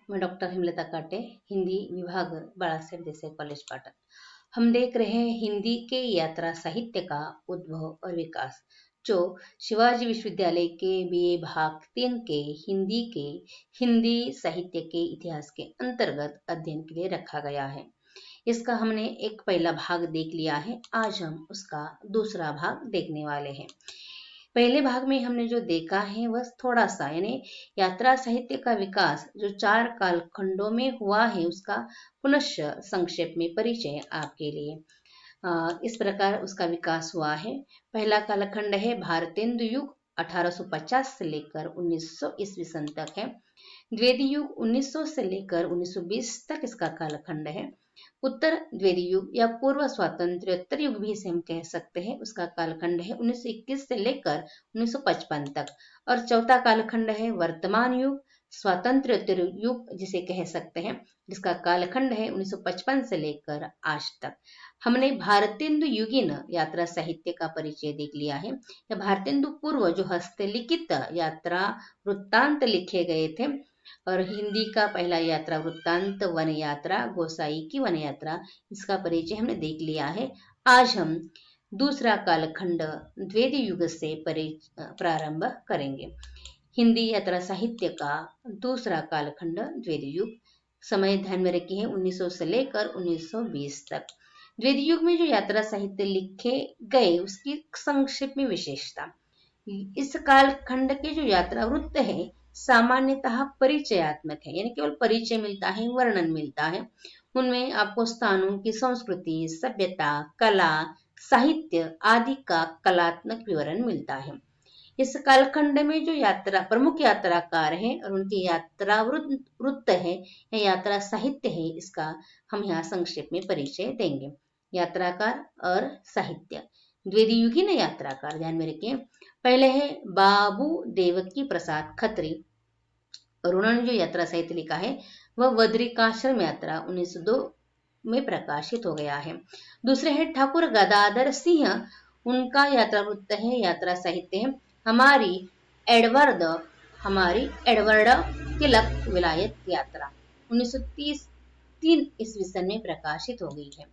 मैं डॉक्टर हेमलता काटे, हिंदी विभाग बालासाहेब देसाई कॉलेज पाटन। हम देख रहे हैं हिंदी के यात्रा साहित्य का उद्भव और विकास, जो शिवाजी विश्वविद्यालय के बीए भाग 3 के हिंदी साहित्य के इतिहास के अंतर्गत अध्ययन के लिए रखा गया है। इसका हमने एक पहला भाग देख लिया है। आज हम उसका दूसरा भाग देखने वाले हैं। पहले भाग में हमने जो देखा है वह थोड़ा सा यानी यात्रा साहित्य का विकास जो 4 कालखंडों में हुआ है उसका पुनश्च संक्षेप में परिचय आपके लिए। इस प्रकार उसका विकास हुआ है। पहला कालखंड है भारतेंदु युग 1850 से लेकर 1900 ईस्वी सन तक है। द्विवेदी युग 1900 से लेकर 1920 तक इसका कालखंड है। उत्तर द्विवेदी युग या पूर्व स्वातंत्र्योत्तर युग भी इसे हम कह सकते हैं, उसका कालखंड है 1921 से लेकर 1955 तक। और चौथा कालखंड है वर्तमान युग स्वातंत्र्योत्तर युग जिसे कह सकते हैं, जिसका कालखंड है 1955 से लेकर आज तक। हमने भारतेंदु युगीन यात्रा साहित्य का परिचय देख लिया है। या भारतेंदु पूर्व जो हस्तलिखित यात्रा वृत्तांत लिखे गए थे, और हिंदी का पहला यात्रा वृत्तांत वन यात्रा गोसाई की वन यात्रा, इसका परिचय हमने देख लिया है। आज हम दूसरा कालखंड द्विवेदी युग से प्रारंभ करेंगे। हिंदी यात्रा साहित्य का दूसरा कालखंड द्विवेदी युग। समय ध्यान में रखिए है 1900 से लेकर 1920 तक। द्विवेदी युग में जो यात्रा साहित्य लिखे गए उसकी संक्षेप में विशेषता, इस कालखंड के जो यात्रा वृत्त है सामान्यतः परिचयात्मक है, यानी केवल परिचय मिलता है, वर्णन मिलता है। उनमें आपको स्थानों की संस्कृति, सभ्यता, कला, साहित्य आदि का कलात्मक विवरण मिलता है। इस कालखंड में जो प्रमुख यात्राकार हैं और उनकी यात्रा वृत्त है या यात्रा साहित्य है, इसका हम यहाँ संक्षेप में परिचय देंगे। यात्राकार और साहित्य। द्विवेदी युगीन यात्राकार ध्यान में रखिए। पहले है बाबू देवकी प्रसाद खत्री, और उन्होंने जो यात्रा साहित्य लिखा है वह बद्रिकाश्रम यात्रा 1902 में प्रकाशित हो गया है। दूसरे हैं ठाकुर गदाधर सिंह, उनका यात्रा वृत्त है, यात्रा साहित्य है हमारी एडवर्ड तिलक विलायत यात्रा 1933 ईस्वी सन में प्रकाशित हो गई है।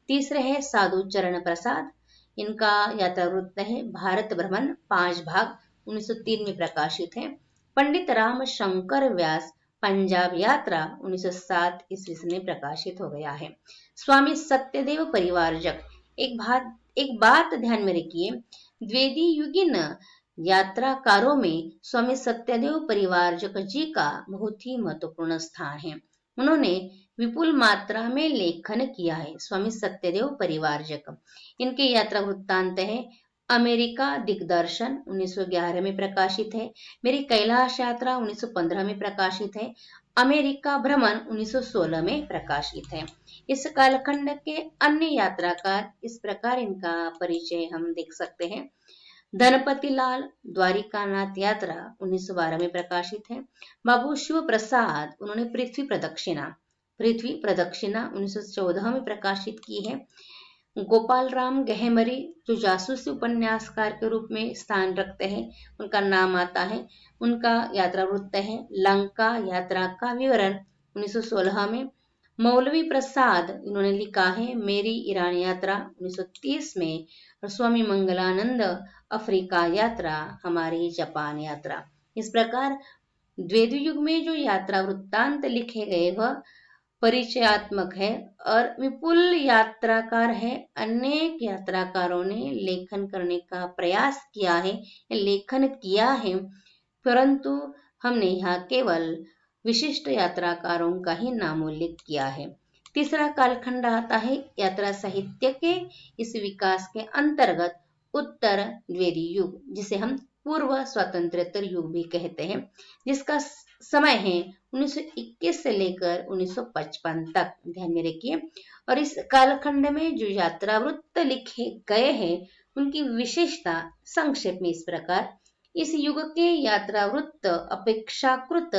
तीसरे है साधु चरण प्रसाद, इनका यात्रा वृत्त है भारत भ्रमण 5 भाग 1903 में प्रकाशित है। पंडित राम शंकर व्यास पंजाब यात्रा 1907 ईस्वी में प्रकाशित हो गया है। स्वामी सत्यदेव परिवारजक, एक बात ध्यान में रखिए, द्विवेदी युगीन यात्राकारों में स्वामी सत्यदेव परिवारजक जी का बहुत ही महत्वपूर्ण स्थान है। उन्होंने विपुल मात्रा में लेखन किया है। स्वामी सत्यदेव परिवारजक, इनके यात्रा वृत्तांत है अमेरिका दिग्दर्शन 1911 में प्रकाशित है, मेरी कैलाश यात्रा 1915 में प्रकाशित है, अमेरिका भ्रमण 1916 में प्रकाशित है। इस कालखंड के अन्य यात्राकार इस प्रकार इनका परिचय हम देख सकते हैं। धनपति लाल द्वारिकानाथ यात्रा 1912 में प्रकाशित है। बाबू शिव प्रसाद, उन्होंने पृथ्वी प्रदक्षिणा 1914 में प्रकाशित की है। गोपाल राम गहमरी जो जासूसी उपन्यासकार के रूप में स्थान रखते हैं, उनका नाम आता है। उनका यात्रा वृत्त है लंका यात्रा का विवरण 1916 में। मौलवी प्रसाद, इन्होंने लिखा है मेरी ईरान यात्रा 1930 में। और स्वामी मंगलानंद अफ्रीका यात्रा हमारी जापान यात्रा। इस प्रकार द्विवेदी युग में जो यात्रा वृत्तांत लिखे गए वह परिचयात्मक है और विपुल यात्राकार है। अनेक यात्राकारों ने लेखन करने का प्रयास किया है, लेखन किया है, परंतु हमने यहाँ केवल विशिष्ट यात्राकारों का ही नामोल्लेख किया है। तीसरा कालखंड आता है यात्रा साहित्य के इस विकास के अंतर्गत उत्तर द्विवेदी युग, जिसे हम पूर्व स्वातंत्र्योत्तर युग भी कहते हैं, जिसका समय है 1921 से लेकर 1955 तक, ध्यान में रखिए। और इस कालखंड में जो यात्रा वृत्त लिखे गए हैं उनकी विशेषता संक्षेप में इस प्रकार, इस युग के यात्रा वृत्त अपेक्षाकृत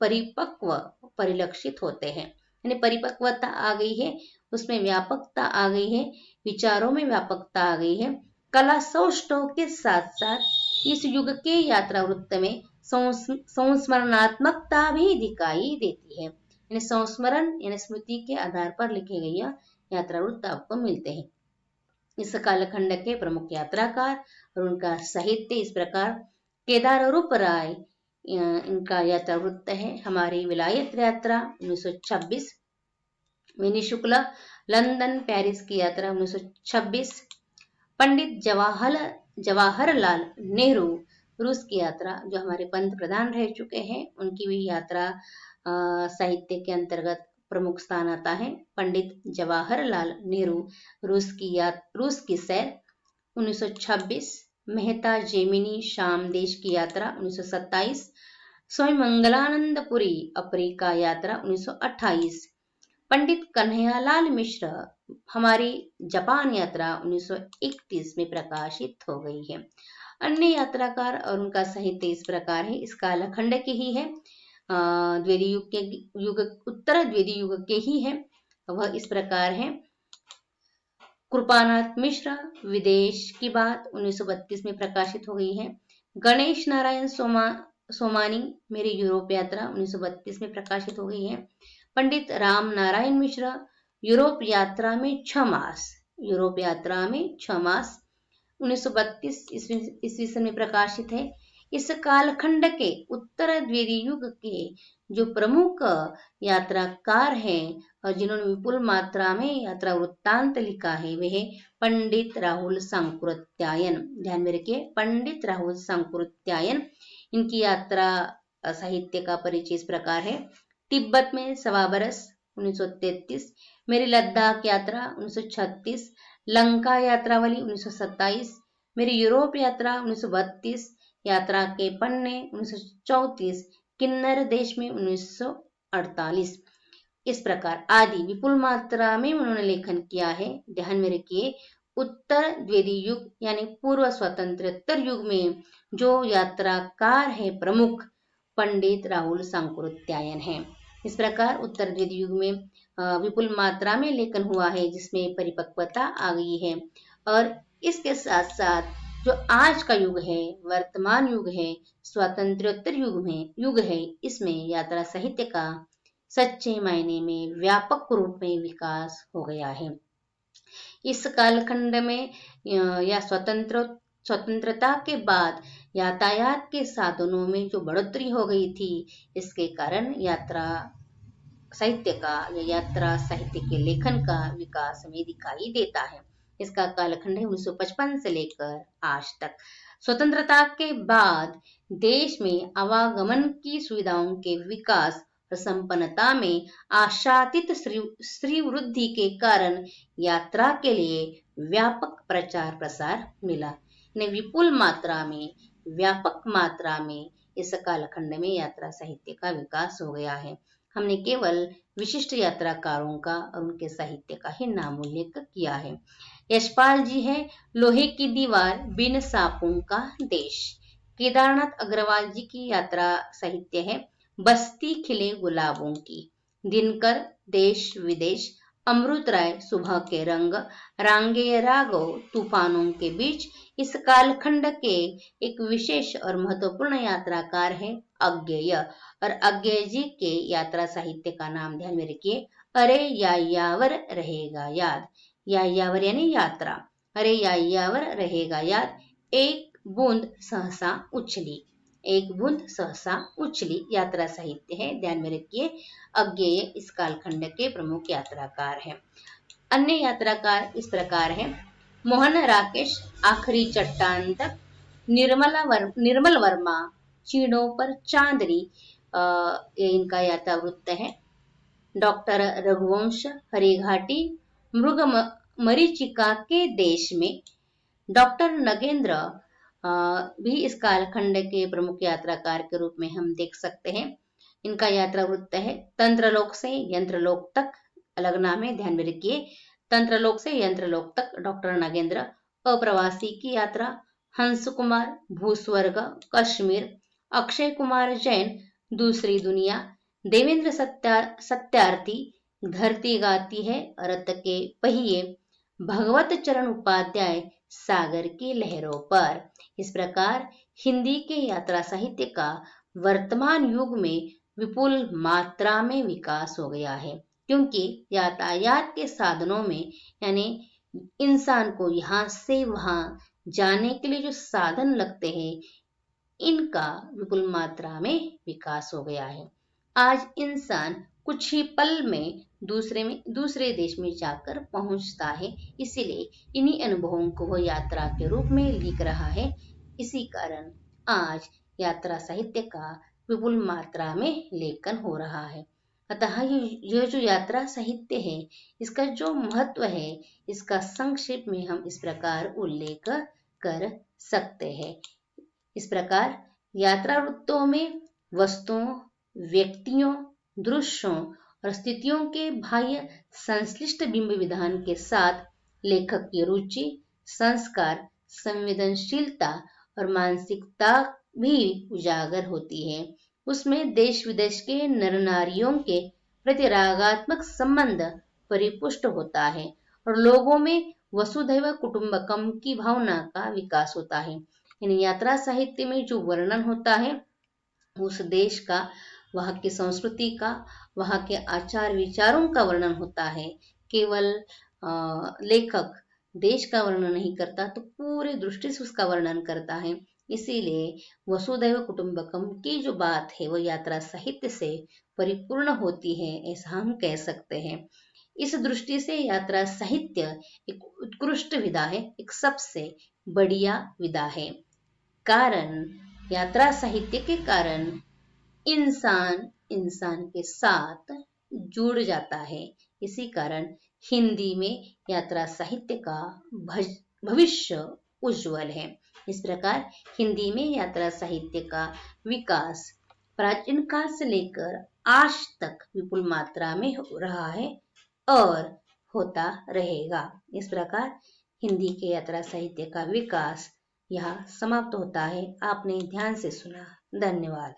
परिपक्व परिलक्षित होते हैं, यानी परिपक्वता आ गई है, उसमें व्यापकता आ गई है, विचारों में व्यापकता आ गई है। कला सौष्ठव के साथ साथ इस युग के यात्रा वृत्त में संस्मरणात्मकता भी दिखाई देती है। यानी संस्मरण यानी स्मृति के आधार पर लिखे गए यात्रा वृत्त आपको मिलते हैं। इस कालखंड के प्रमुख यात्राकार और उनका साहित्य इस प्रकार। केदार रूप राय इनका यात्रा वृत्त है। हमारी विलायत यात्रा 1926। विनी शुक्ला लंदन पेरिस की यात्रा 1926। पंडित जवाहरलाल नेहरू रूस की यात्रा, जो हमारे पंत प्रधान रह चुके हैं, उनकी भी यात्रा साहित्य के अंतर्गत प्रमुख स्थान आता है। पंडित जवाहरलाल नेहरू रूस की सैर 1926। मेहता जेमिनी शाम देश की यात्रा 1927। स्वामी मंगलानंदपुरी अफ्रीका यात्रा 1928। पंडित कन्हैयालाल मिश्र हमारी जापान यात्रा 1931 में प्रकाशित हो गई है। अन्य यात्राकार और उनका साहित्य इस प्रकार है। इस कालखंड के ही है, उत्तर द्वितीय युग के ही है। वह इस प्रकार है। कृपानाथ मिश्र विदेश की बात 1932 में प्रकाशित हो गई है। गणेश नारायण सोमानी मेरी यूरोप यात्रा 1932 में प्रकाशित हो गई है। पंडित राम नारायण मिश्र यूरोप यात्रा में 6 मास 1932 ईस्वी में प्रकाशित है। इस कालखंड के उत्तर द्वितीय युग के जो प्रमुख यात्राकार हैं और जिन्होंने विपुल मात्रा में यात्रा वृत्तांत लिखा है, वे है पंडित राहुल सांकृत्यायन। ध्यान में रखिए, पंडित राहुल सांकृत्यायन। इनकी यात्रा साहित्य का परिचय इस प्रकार है। तिब्बत में 1.25 बरस 1933। मेरी लद्दाख यात्रा 1936। लंका यात्रावली 1927। मेरी यूरोप यात्रा 1932। यात्रा के पन्ने 1934। किन्नर देश में 1948। इस प्रकार आदि विपुल मात्रा में उन्होंने लेखन किया है। ध्यान में रखिए, उत्तर द्वितीय युग यानी पूर्व स्वतंत्रोत्तर युग में जो यात्राकार है प्रमुख, पंडित राहुल सांकृत्यायन है। इस प्रकार उत्तर द्वितीय युग में विपुल मात्रा में लेखन हुआ है, जिसमें परिपक्वता आ गई है। और इसके साथ साथ जो आज का युग है, वर्तमान युग है, स्वातंत्र्योत्तर युग है, इसमें यात्रा साहित्य का सच्चे मायने में व्यापक रूप में विकास हो गया है। इस कालखंड में या स्वतंत्रता के बाद यातायात के साधनों में जो बढ़ोतरी हो गई थी, इसके कारण यात्रा साहित्य के लेखन का विकास में दिखाई देता है। इसका कालखंड है 1955 से लेकर आज तक। स्वतंत्रता के बाद देश में आवागमन की सुविधाओं के विकास और संपन्नता में आशातीत श्री वृद्धि के कारण यात्रा के लिए व्यापक प्रचार प्रसार मिला। विपुल मात्रा में, व्यापक मात्रा में इस कालखंड में यात्रा साहित्य का विकास हो गया है। हमने केवल विशिष्ट यात्राकारों का और उनके साहित्य का ही नामोल्लेख किया है। यशपाल जी है लोहे की दीवार, बिन सापों का देश। केदारनाथ अग्रवाल जी की यात्रा साहित्य है बस्ती खिले गुलाबों की। दिनकर देश विदेश। अमृत राय सुबह के रंग। रांगेय राघव तूफानों के बीच। इस कालखंड के एक विशेष और महत्वपूर्ण यात्राकार है अज्ञेय, और अज्ञेय जी के यात्रा साहित्य का नाम ध्यान में रखिए, अरे यायावर रहेगा याद। यायावर यानी यात्रा, अरे यायावर रहेगा याद। एक बूंद सहसा उछली, एक बूंद सहसा उछली यात्रा साहित्य है। ध्यान में रखिए, अज्ञेय इस कालखंड के प्रमुख यात्राकार हैं। अन्य यात्राकार इस प्रकार हैं मोहन राकेश आखिरी चट्टान तक। निर्मल वर्मा चीड़ों पर चांदनी, ये इनका यात्रा वृत्त है। डॉक्टर रघुवंश हरिघाटी मृग मरीचिका के देश में। डॉक्टर नगेंद्र भी इस कालखंड के प्रमुख यात्राकार के रूप में हम देख सकते हैं। इनका यात्रा वृत्त है तंत्रलोक से यंत्रलोक तक, अलग नाम है, ध्यान में रखिए, तंत्रलोक से यंत्रलोक तक डॉक्टर नागेंद्र। अप्रवासी की यात्रा हंस कुमार भूस्वर्ग कश्मीर। अक्षय कुमार जैन दूसरी दुनिया। देवेंद्र सत्यार्थी धरती गाती है रथ के पहिए। भगवत चरण उपाध्याय सागर की लहरों पर। इस प्रकार हिंदी के यात्रा साहित्य का वर्तमान युग में विपुल मात्रा में विकास हो गया है, क्योंकि यातायात के साधनों में यानी इंसान को यहाँ से वहां जाने के लिए जो साधन लगते हैं, इनका विपुल मात्रा में विकास हो गया है। आज इंसान कुछ ही पल में दूसरे देश में जाकर पहुंचता है, इसीलिए इन्हीं अनुभवों को वह यात्रा के रूप में लिख रहा है। इसी कारण आज यात्रा साहित्य का विपुल मात्रा में लेखन हो रहा है। अतः ये जो यात्रा साहित्य है, इसका जो महत्व है, इसका संक्षेप में हम इस प्रकार उल्लेख कर सकते हैं। इस प्रकार यात्रा वृत्तों में वस्तुओं, व्यक्तियों, दृश्यों और स्थितियों के बाह्य संश्लिष्ट बिंब विधान के साथ लेखक की रुचि, संस्कार, संवेदनशीलता और मानसिकता भी उजागर होती है। उसमें देश विदेश के नर नारियों के प्रति रागात्मक संबंध परिपुष्ट होता है और लोगों में वसुधैव कुटुंबकम की भावना का विकास होता है। इन यात्रा साहित्य में जो वर्णन होता है उस देश का, वहाँ की संस्कृति का, वहाँ के आचार विचारों का वर्णन होता है। केवल लेखक देश का वर्णन नहीं करता, तो पूरे दृष्टि से उसका वर्णन करता है। इसीलिए वसुधैव कुटुंबकम की जो बात है वो यात्रा साहित्य से परिपूर्ण होती है, ऐसा हम कह सकते हैं। इस दृष्टि से यात्रा साहित्य एक उत्कृष्ट विधा है, एक सबसे बढ़िया विधा है। कारण यात्रा साहित्य के कारण इंसान के साथ जुड़ जाता है। इसी कारण हिंदी में यात्रा साहित्य का भविष्य उज्जवल है। इस प्रकार हिंदी में यात्रा साहित्य का विकास प्राचीन काल से लेकर आज तक विपुल मात्रा में हो रहा है और होता रहेगा। इस प्रकार हिंदी के यात्रा साहित्य का विकास यहाँ समाप्त होता है। आपने ध्यान से सुना, धन्यवाद।